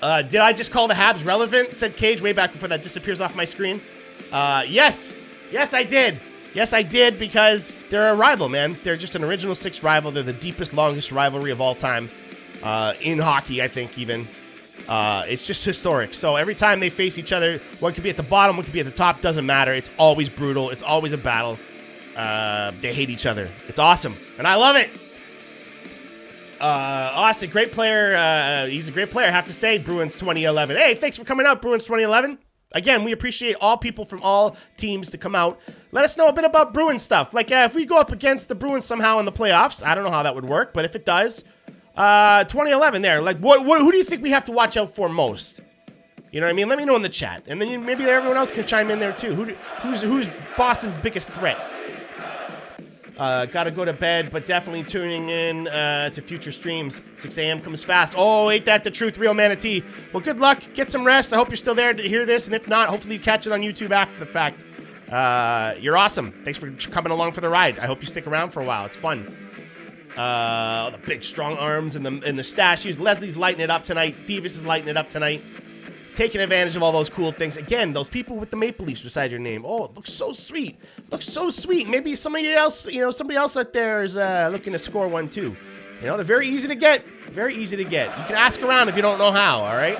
Did I just call the Habs relevant? Said Cage way back before that disappears off my screen. Yes, I did. Yes, I did, because they're a rival, man. They're just an original six rival. They're the deepest, longest rivalry of all time in hockey, I think, even. It's just historic. So every time they face each other, one could be at the bottom, one could be at the top, doesn't matter. It's always brutal. It's always a battle. They hate each other. It's awesome, and I love it. Austin, great player. He's a great player, I have to say. Bruins 2011. Hey, thanks for coming out, Bruins 2011. Again, we appreciate all people from all teams to come out. Let us know a bit about Bruins stuff. Like, if we go up against the Bruins somehow in the playoffs, I don't know how that would work, but if it does, 2011 there. Like, who do you think we have to watch out for most? You know what I mean? Let me know in the chat, and then maybe everyone else can chime in there too. Who's Boston's biggest threat? Gotta go to bed, but definitely tuning in to future streams. 6 a.m. comes fast. Oh, ain't that the truth, Real Manatee? Well, good luck. Get some rest. I hope you're still there to hear this, and if not, hopefully you catch it on YouTube after the fact. You're awesome. Thanks for coming along for the ride. I hope you stick around for a while. It's fun. The big, strong arms and the statues. Leslie's lighting it up tonight. Davis is lighting it up tonight. Taking advantage of all those cool things. Again, those people with the maple leafs beside your name. Oh, it looks so sweet. Looks so sweet. Maybe somebody else out there is looking to score one too. You know, they're very easy to get. Very easy to get. You can ask around if you don't know how, all right?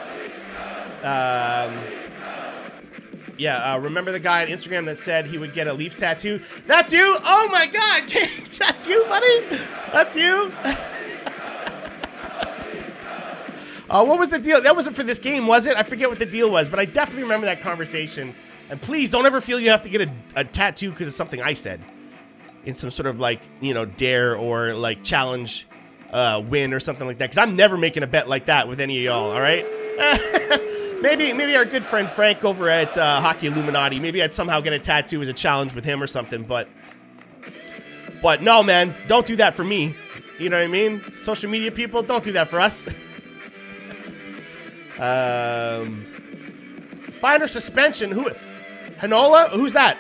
Remember the guy on Instagram that said he would get a Leafs tattoo? That's you? Oh my God, that's you, buddy? That's you? What was the deal? That wasn't for this game, was it? I forget what the deal was, but I definitely remember that conversation. And please don't ever feel you have to get a tattoo because of something I said in some sort of like, dare or like challenge win or something like that. Because I'm never making a bet like that with any of y'all, all right? Maybe our good friend Frank over at Hockey Illuminati, maybe I'd somehow get a tattoo as a challenge with him or something, but no, man, don't do that for me. You know what I mean? Social media people, don't do that for us. Finer suspension. Who? Hanola? Who's that?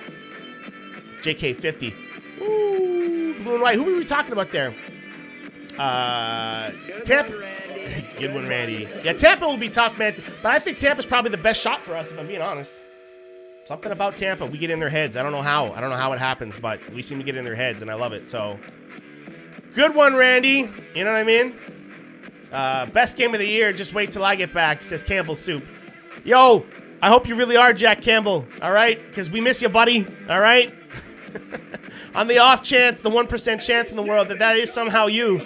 JK50. Ooh, blue and white. Who were we talking about there? Tampa. Good one, Randy. Yeah, Tampa will be tough, man. But I think Tampa's probably the best shot for us, if I'm being honest. Something about Tampa. We get in their heads. I don't know how. I don't know how it happens, but we seem to get in their heads, and I love it. So, good one, Randy. You know what I mean? Best game of the year. Just wait till I get back, says Campbell Soup. Yo, I hope you really are Jack Campbell, all right? Because we miss you, buddy, all right? On the off chance, the 1% chance in the world that is somehow you.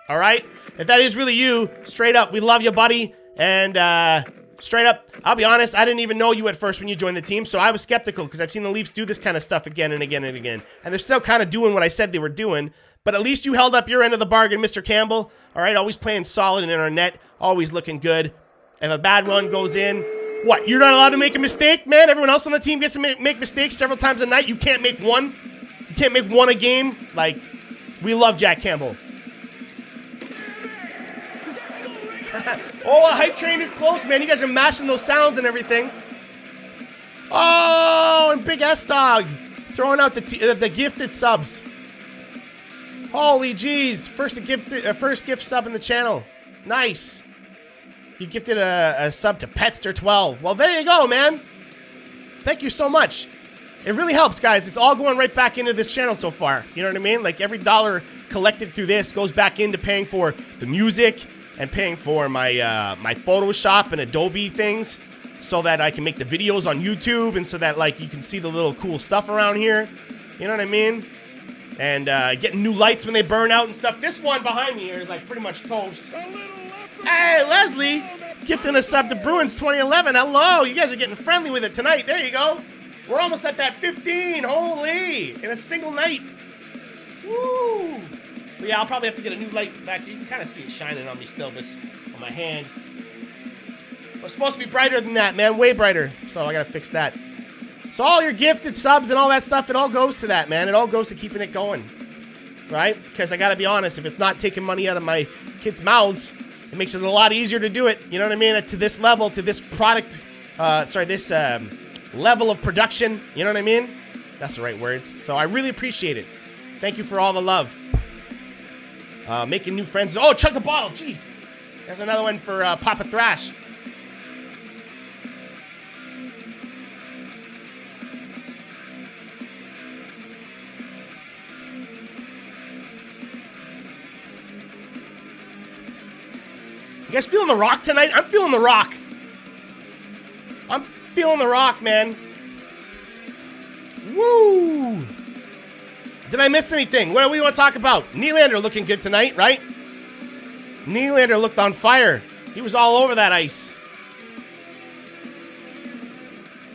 All right? If that is really you, straight up, we love you, buddy. And straight up, I'll be honest, I didn't even know you at first when you joined the team, so I was skeptical because I've seen the Leafs do this kind of stuff again and again and again. And they're still kind of doing what I said they were doing, but at least you held up your end of the bargain, Mr. Campbell. All right, always playing solid in our net, always looking good. If a bad one goes in, what, you're not allowed to make a mistake, man? Everyone else on the team gets to make mistakes several times a night. You can't make one? You can't make one a game? Like, we love Jack Campbell. Oh, a hype train is close, man. You guys are mashing those sounds and everything. Oh, and Big S-Dog throwing out the gifted subs. Holy jeez. First gift sub in the channel. Nice. You gifted a sub to Petster12. Well, there you go, man. Thank you so much. It really helps, guys. It's all going right back into this channel so far. You know what I mean? Like, every dollar collected through this goes back into paying for the music and paying for my my Photoshop and Adobe things so that I can make the videos on YouTube and so that, like, you can see the little cool stuff around here. You know what I mean? And getting new lights when they burn out and stuff. This one behind me here is, like, pretty much toast. Hey, Leslie, gifting a sub to Bruins 2011. Hello, you guys are getting friendly with it tonight. There you go. We're almost at that 15. Holy, in a single night. Woo. But yeah, I'll probably have to get a new light back. You can kind of see it shining on me still, just on my hand. It's supposed to be brighter than that, man. Way brighter. So I got to fix that. So all your gifted subs and all that stuff, it all goes to that, man. It all goes to keeping it going. Right? Because I got to be honest, if it's not taking money out of my kids' mouths, it makes it a lot easier to do it. You know what I mean? To this level, to this product, this level of production. You know what I mean? That's the right words. So I really appreciate it. Thank you for all the love. Making new friends. Oh, chug the bottle. Jeez. There's another one for Papa Thrash. You guys feeling the rock tonight? I'm feeling the rock. I'm feeling the rock, man. Woo! Did I miss anything? What do we want to talk about? Nylander looking good tonight, right? Nylander looked on fire. He was all over that ice.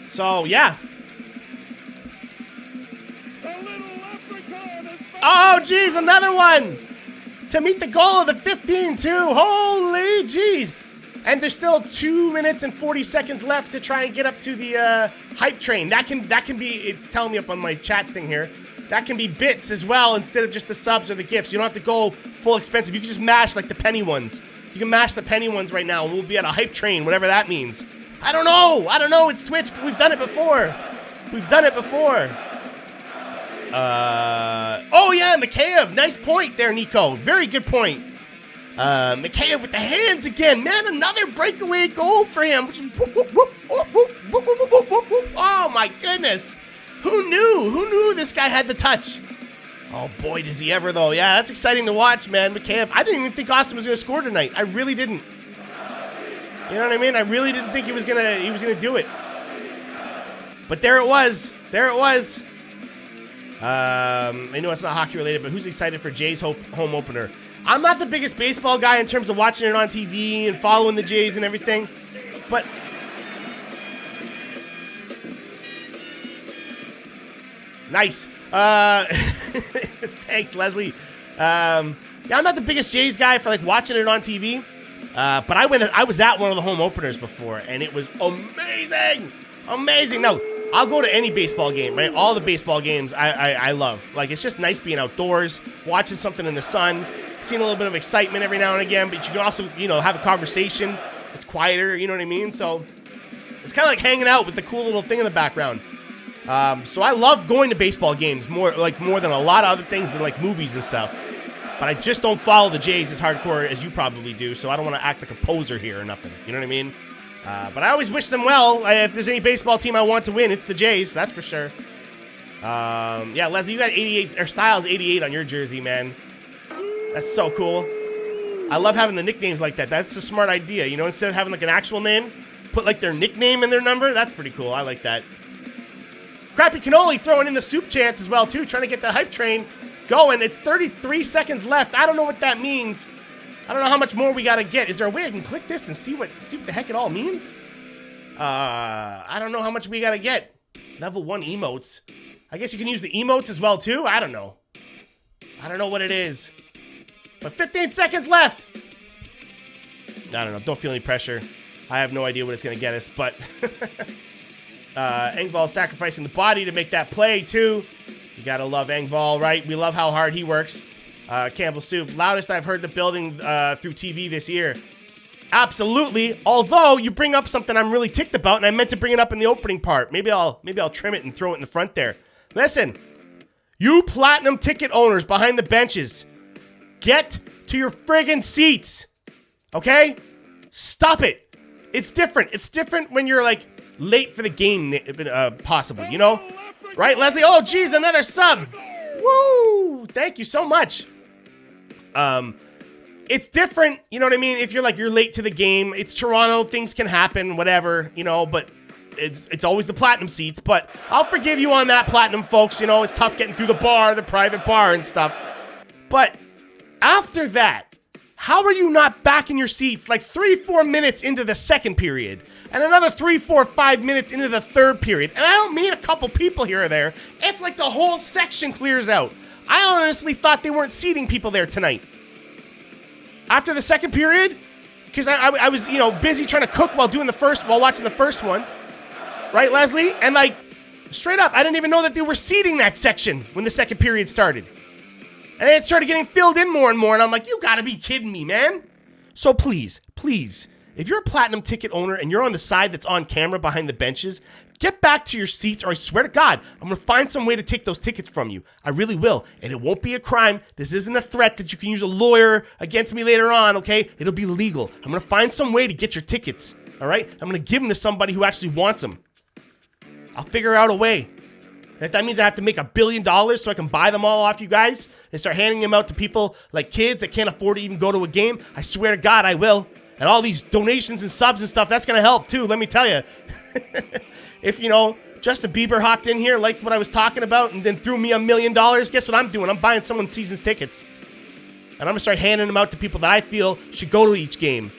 So, yeah. Oh, geez, another one. To meet the goal of the 15, too. Holy jeez. And there's still 2 minutes and 40 seconds left to try and get up to the hype train. That can be, it's telling me up on my chat thing here, that can be bits as well instead of just the subs or the gifts. You don't have to go full expensive. You can just mash like the penny ones. You can mash the penny ones right now and we'll be at a hype train, whatever that means. I don't know. It's Twitch. We've done it before. Oh yeah, Mikheyev. Nice point there, Nico. Very good point. Mikheyev with the hands again. Man, another breakaway goal for him. Oh my goodness. Who knew this guy had the touch? Oh boy, does he ever though. Yeah, that's exciting to watch, man. Mikheyev. I didn't even think Austin was going to score tonight. I really didn't. You know what I mean? I really didn't think he was gonna do it. But there it was. I know it's not hockey related, but who's excited for Jays home opener? I'm not the biggest baseball guy in terms of watching it on TV and following the Jays and everything, but nice. Thanks, Leslie. Yeah, I'm not the biggest Jays guy for like watching it on TV, but I was at one of the home openers before, and it was amazing. Now, I'll go to any baseball game, right? All the baseball games I love. Like, it's just nice being outdoors, watching something in the sun, seeing a little bit of excitement every now and again, but you can also, have a conversation. It's quieter, you know what I mean? So it's kind of like hanging out with the cool little thing in the background. So I love going to baseball games more than a lot of other things than like movies and stuff. But I just don't follow the Jays as hardcore as you probably do, so I don't want to act like a poser here or nothing. You know what I mean? But I always wish them well. If there's any baseball team I want to win, it's the Jays, that's for sure. Yeah, Leslie, you got 88, or Styles 88 on your jersey, man. That's so cool. I love having the nicknames like that. That's a smart idea, instead of having like an actual name, put like their nickname and their number. That's pretty cool. I like that. Crappy Cannoli throwing in the soup chance as well, too, trying to get the hype train going. It's 33 seconds left. I don't know what that means. I don't know how much more we gotta get. Is there a way I can click this and see what the heck it all means? I don't know how much we gotta get. Level 1 emotes. I guess you can use the emotes as well too? I don't know. I don't know what it is. But 15 seconds left! I don't know. Don't feel any pressure. I have no idea what it's gonna get us, but... Engvall sacrificing the body to make that play too. You gotta love Engvall, right? We love how hard he works. Campbell Soup, loudest I've heard the building through TV this year. Absolutely. Although you bring up something I'm really ticked about, and I meant to bring it up in the opening part. Maybe I'll trim it and throw it in the front there. Listen, you platinum ticket owners behind the benches, get to your friggin' seats. Okay? Stop it. It's different. It's different when you're like late for the game, possible. Right, Leslie? Oh, geez, another sub. Woo! Thank you so much. It's different, you know what I mean? If you're late to the game, it's Toronto, things can happen, whatever, but it's always the platinum seats. But I'll forgive you on that, platinum folks. It's tough getting through the bar, the private bar and stuff. But after that, how are you not back in your seats like 3-4 minutes into the second period? And another 3-4-5 minutes into the third period. And I don't mean a couple people here or there. It's like the whole section clears out. I honestly thought they weren't seating people there tonight. After the second period, because I was, busy trying to cook while watching the first one. Right, Leslie? And straight up, I didn't even know that they were seating that section when the second period started. And then it started getting filled in more and more, and I'm like, you gotta be kidding me, man. So please, if you're a platinum ticket owner and you're on the side that's on camera behind the benches, Get back to your seats, or I swear to God, I'm going to find some way to take those tickets from you. I really will. And it won't be a crime. This isn't a threat that you can use a lawyer against me later on, okay? It'll be legal. I'm going to find some way to get your tickets, all right? I'm going to give them to somebody who actually wants them. I'll figure out a way. And if that means I have to make $1 billion so I can buy them all off you guys and start handing them out to people like kids that can't afford to even go to a game, I swear to God I will. And all these donations and subs and stuff, that's going to help too, let me tell you. If, Justin Bieber hopped in here, liked what I was talking about, and then threw me $1 million, guess what I'm doing? I'm buying someone's season's tickets. And I'm going to start handing them out to people that I feel should go to each game.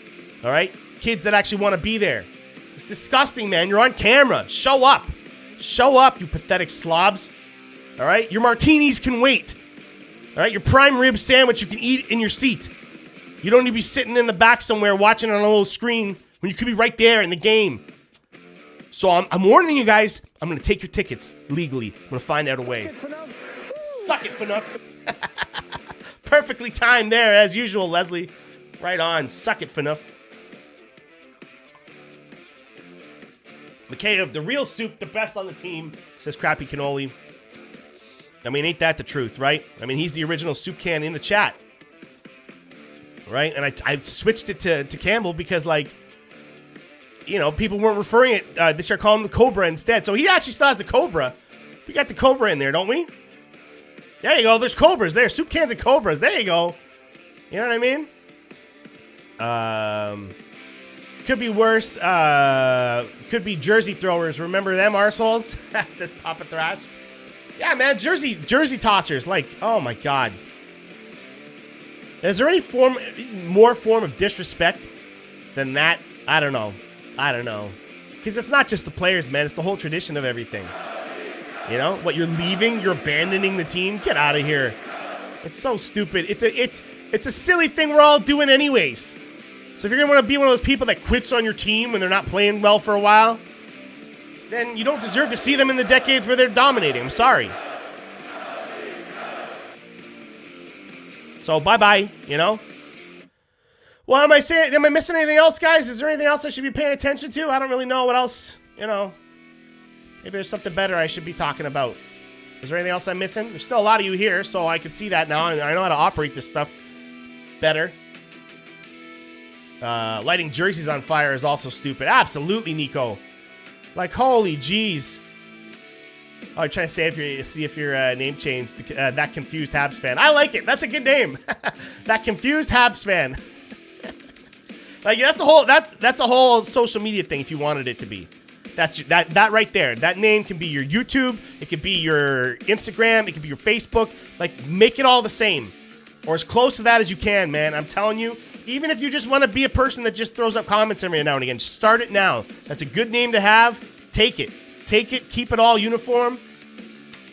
All right? Kids that actually want to be there. It's disgusting, man. You're on camera. Show up. Show up, you pathetic slobs. All right? Your martinis can wait. All right? Your prime rib sandwich you can eat in your seat. You don't need to be sitting in the back somewhere watching on a little screen when you could be right there in the game. So I'm warning you guys, I'm going to take your tickets legally. I'm going to find out a way. Suck it, Fanook. Perfectly timed there, as usual, Leslie. Right on. Suck it, Fanook. McKay, the real soup, the best on the team, says Crappy Cannoli. I mean, ain't that the truth, right? I mean, he's the original soup can in the chat. Right? And I switched it to Campbell because, people weren't referring it. They started calling him the Cobra instead. So he actually still has the Cobra. We got the Cobra in there, don't we? There you go. There's Cobras there. Soup cans and Cobras. There you go. You know what I mean? Could be worse. Could be jersey throwers. Remember them arseholes? Says Papa Thrash. Yeah, man. Jersey tossers. Oh, my God. Is there any more form of disrespect than that? I don't know. Because it's not just the players, man. It's the whole tradition of everything. What, you're leaving? You're abandoning the team? Get out of here. It's so stupid. It's a silly thing we're all doing anyways. So if you're going to want to be one of those people that quits on your team when they're not playing well for a while, then you don't deserve to see them in the decades where they're dominating. I'm sorry. So bye-bye, Well, am I missing anything else, guys? Is there anything else I should be paying attention to? I don't really know what else, Maybe there's something better I should be talking about. Is there anything else I'm missing? There's still a lot of you here, so I can see that now, and I know how to operate this stuff better. Lighting jerseys on fire is also stupid. Absolutely, Nico. Holy jeez. Oh, I'm trying to see if your name changed. That Confused Habs fan. I like it. That's a good name. That Confused Habs fan. That's a whole social media thing if you wanted it to be. That right there. That name can be your YouTube. It could be your Instagram. It could be your Facebook. Make it all the same. Or as close to that as you can, man. I'm telling you. Even if you just want to be a person that just throws up comments every now and again, start it now. That's a good name to have. Take it. Keep it all uniform.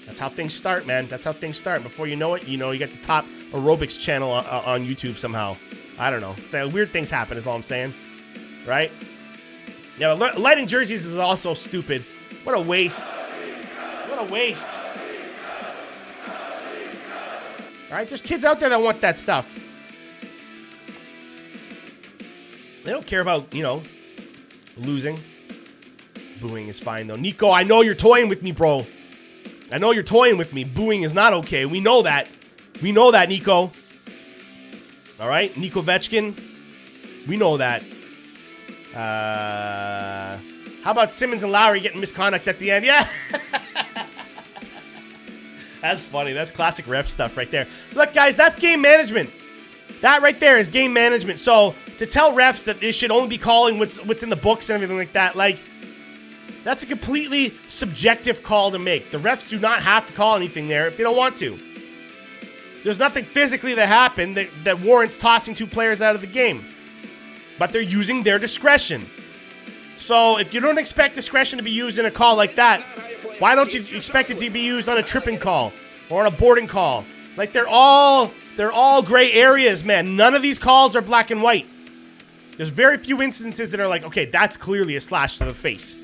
That's how things start, man. That's how things start. Before you know it, you got the top aerobics channel on YouTube somehow. I don't know. Weird things happen is all I'm saying. Right? Yeah, lighting jerseys is also stupid. What a waste. What a waste. All right, there's kids out there that want that stuff. They don't care about, losing. Booing is fine, though. Nico, I know you're toying with me, bro. I know you're toying with me. Booing is not okay. We know that. Nico. All right? Nico Vetchkin. We know that. How about Simmons and Lowry getting misconducts at the end? Yeah. That's funny. That's classic ref stuff right there. Look, guys, that's game management. That right there is game management. So to tell refs that they should only be calling what's in the books and everything like that, that's a completely subjective call to make. The refs do not have to call anything there if they don't want to. There's nothing physically that happened that warrants tossing two players out of the game. But they're using their discretion. So if you don't expect discretion to be used in a call like that, why don't you expect it to be used on a tripping call or on a boarding call? They're all gray areas, man. None of these calls are black and white. There's very few instances that are okay, that's clearly a slash to the face.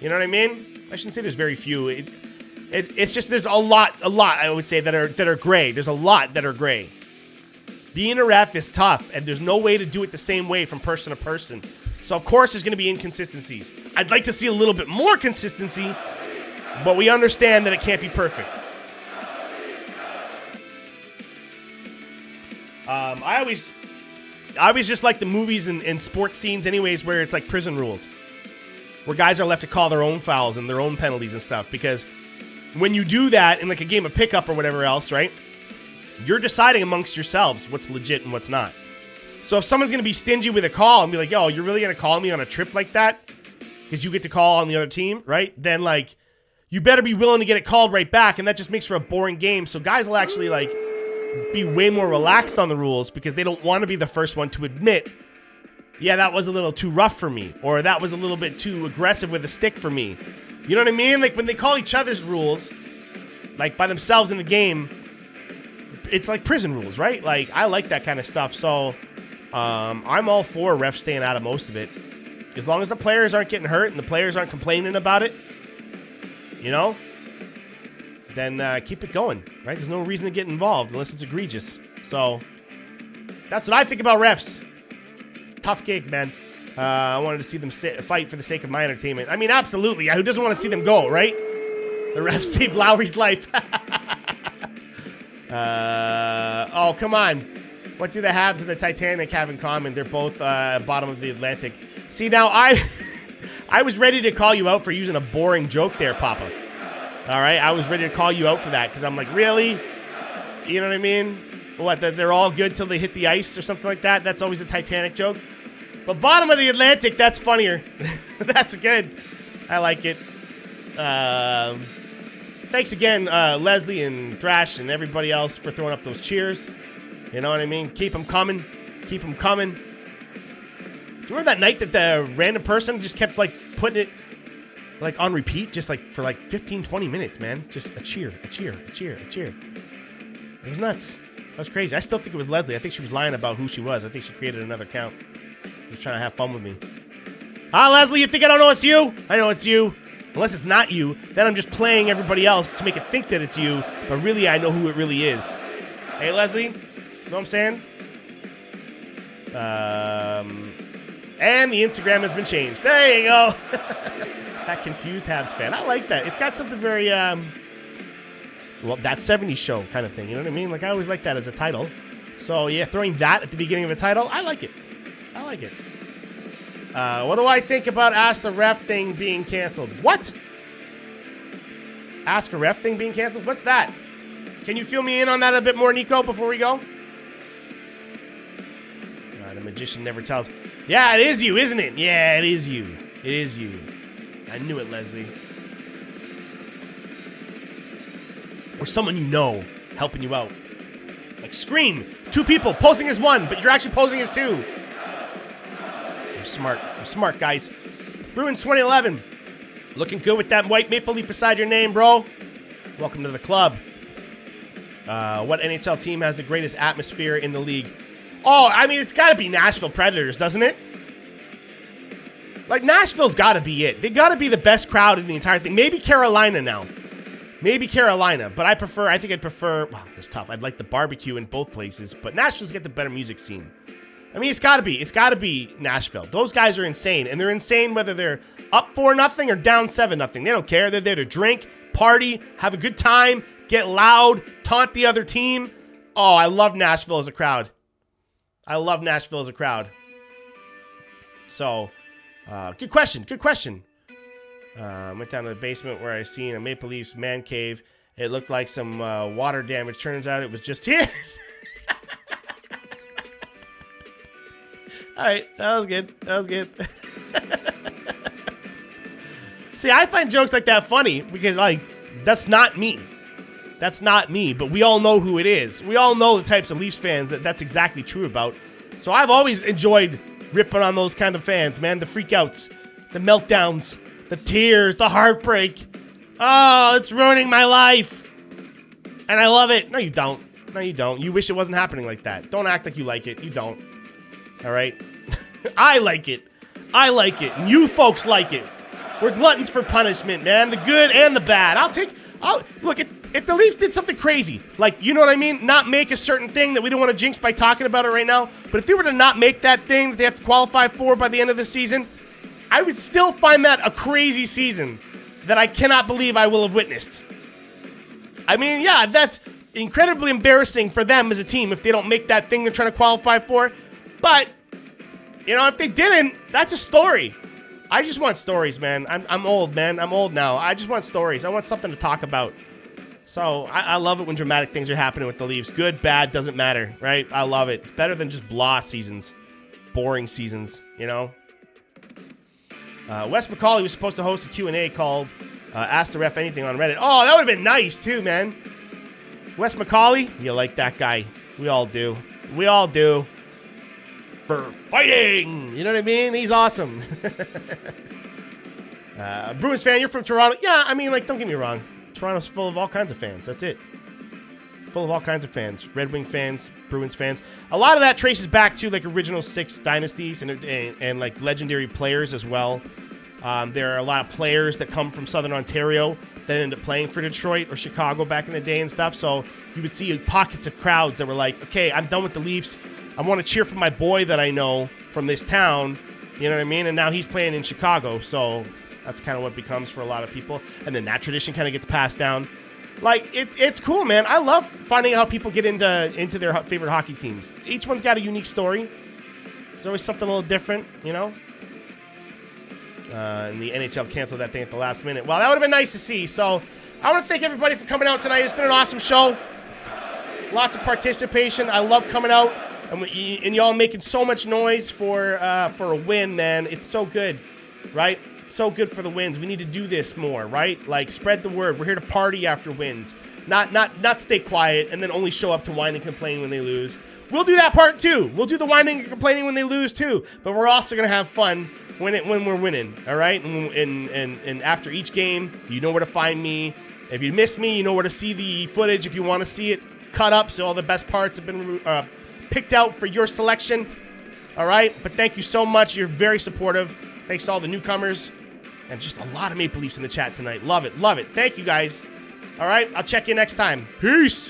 You know what I mean? I shouldn't say there's very few. It's just there's a lot I would say that are gray. There's a lot that are gray. Being a ref is tough, and there's no way to do it the same way from person to person. So of course there's going to be inconsistencies. I'd like to see a little bit more consistency, but we understand that it can't be perfect. I always just like the movies and sports scenes anyways where it's like prison rules, where guys are left to call their own fouls and their own penalties and stuff, because when you do that in like a game of pickup or whatever else, right, you're deciding amongst yourselves what's legit and what's not. So if someone's going to be stingy with a call and be like, yo, you're really going to call me on a trip like that because you get to call on the other team, right? Then, like, you better be willing to get it called right back, and that just makes for a boring game. So guys will actually, like, be way more relaxed on the rules because they don't want to be the first one to admit, yeah, that was a little too rough for me, or that was a little bit too aggressive with the stick for me. You know what I mean? Like, when they call each other's rules, like, by themselves in the game, it's like prison rules, right? Like, I like that kind of stuff, so I'm all for refs staying out of most of it. As long as the players aren't getting hurt and the players aren't complaining about it, you know, then keep it going, right? There's no reason to get involved unless it's egregious. So that's what I think about refs. Tough gig, man. I wanted to see them fight for the sake of my entertainment. I mean, absolutely. Who doesn't want to see them go, right? The refs saved Lowry's life. Oh, come on. What do the Habs and the Titanic have in common? They're both bottom of the Atlantic. See, now I was ready to call you out for using a boring joke there, Papa. All right? I was ready to call you out for that because I'm like, really? You know what I mean? What, they're all good till they hit the ice or something like that? That's always the Titanic joke. But bottom of the Atlantic, that's funnier. That's good. I like it. Thanks again, Leslie and Thrash and everybody else for throwing up those cheers. You know what I mean? Keep them coming. Keep them coming. Do you remember that night that the random person just kept, like, putting it, like, on repeat? Just, like, for, like, 15, 20 minutes, man. Just a cheer, a cheer, a cheer, a cheer. It was nuts. That was crazy. I still think it was Leslie. I think she was lying about who she was. I think she created another account. She was trying to have fun with me. Leslie, you think I don't know it's you? I know it's you. Unless it's not you, then I'm just playing everybody else to make it think that it's you, but really I know who it really is. Hey, Leslie? You know what I'm saying? And the Instagram has been changed. There you go. That confused Habs fan. I like that. It's got something very, well, that 70s show kind of thing. You know what I mean? Like, I always like that as a title. So, yeah, throwing that at the beginning of a title, I like it. I like it. What do I think about Ask the Ref thing being canceled? What? Ask a Ref thing being canceled? What's that? Can you fill me in on that a bit more, Nico, before we go? The magician never tells. Yeah, it is you, isn't it? Yeah, it is you. It is you. I knew it, Leslie. Or someone you know helping you out. Like, Scream. 2 people posing as 1, but you're actually posing as 2. I'm smart. I'm smart, guys. Bruins 2011. Looking good with that white maple leaf beside your name, bro. Welcome to the club. What NHL team has the greatest atmosphere in the league? Oh, I mean, it's got to be Nashville Predators, doesn't it? Like, Nashville's got to be it. They got to be the best crowd in the entire thing. Maybe Carolina now. Maybe Carolina. But I think I'd prefer, wow, it's tough. I'd like the barbecue in both places. But Nashville's got the better music scene. I mean, it's got to be. It's got to be Nashville. Those guys are insane. And they're insane whether they're up 4-0 or down 7-0. They don't care. They're there to drink, party, have a good time, get loud, taunt the other team. Oh, I love Nashville as a crowd. I love Nashville as a crowd. So, good question. Good question. Went down to the basement where I seen a Maple Leafs man cave. It looked like some water damage. Turns out it was just tears. All right, that was good. That was good. See, I find jokes like that funny because, like, that's not me. That's not me, but we all know who it is. We all know the types of Leafs fans that's exactly true about. So I've always enjoyed ripping on those kind of fans, man. The freakouts, the meltdowns, the tears, the heartbreak. Oh, it's ruining my life. And I love it. No, you don't. No, you don't. You wish it wasn't happening like that. Don't act like you like it. You don't. All right? I like it. I like it. And you folks like it. We're gluttons for punishment, man. The good and the bad. Look, if the Leafs did something crazy, like, you know what I mean? Not make a certain thing that we don't want to jinx by talking about it right now. But if they were to not make that thing that they have to qualify for by the end of the season, I would still find that a crazy season that I cannot believe I will have witnessed. I mean, yeah, that's incredibly embarrassing for them as a team if they don't make that thing they're trying to qualify for. But, you know, if they didn't, that's a story. I just want stories, man. I'm old, man. I'm old now. I just want stories. I want something to talk about. So I love it when dramatic things are happening with the Leafs. Good, bad, doesn't matter, right? I love it. It's better than just blah seasons. Boring seasons, you know? Wes McCauley was supposed to host a Q&A called Ask the Ref Anything on Reddit. Oh, that would have been nice, too, man. Wes McCauley, you like that guy. We all do. We all do. For fighting! You know what I mean? He's awesome. Bruins fan, you're from Toronto. Yeah, I mean, like, don't get me wrong. Toronto's full of all kinds of fans. That's it. Full of all kinds of fans. Red Wing fans, Bruins fans. A lot of that traces back to, like, original 6 dynasties and like, legendary players as well. There are a lot of players that come from Southern Ontario that end up playing for Detroit or Chicago back in the day and stuff. So you would see pockets of crowds that were like, okay, I'm done with the Leafs. I want to cheer for my boy that I know from this town. You know what I mean? And now he's playing in Chicago. So that's kind of what it becomes for a lot of people. And then that tradition kind of gets passed down. Like, it's cool, man. I love finding out how people get into their favorite hockey teams. Each one's got a unique story. There's always something a little different, you know? And the NHL canceled that thing at the last minute. Well, that would have been nice to see. So I want to thank everybody for coming out tonight. It's been an awesome show. Lots of participation. I love coming out. And y'all making so much noise for a win, man. It's so good, right? So good for the wins. We need to do this more, right? Like, spread the word. We're here to party after wins. Not stay quiet and then only show up to whine and complain when they lose. We'll do that part too. We'll do the whining and complaining when they lose too. But we're also gonna have fun when we're winning. All right. And after each game, you know where to find me. If you miss me, you know where to see the footage. If you want to see it cut up, so all the best parts have been picked out for your selection. All right. But thank you so much. You're very supportive. Thanks to all the newcomers and just a lot of Maple Leafs in the chat tonight. Love it. Love it. Thank you guys. All right. I'll check you next time. Peace.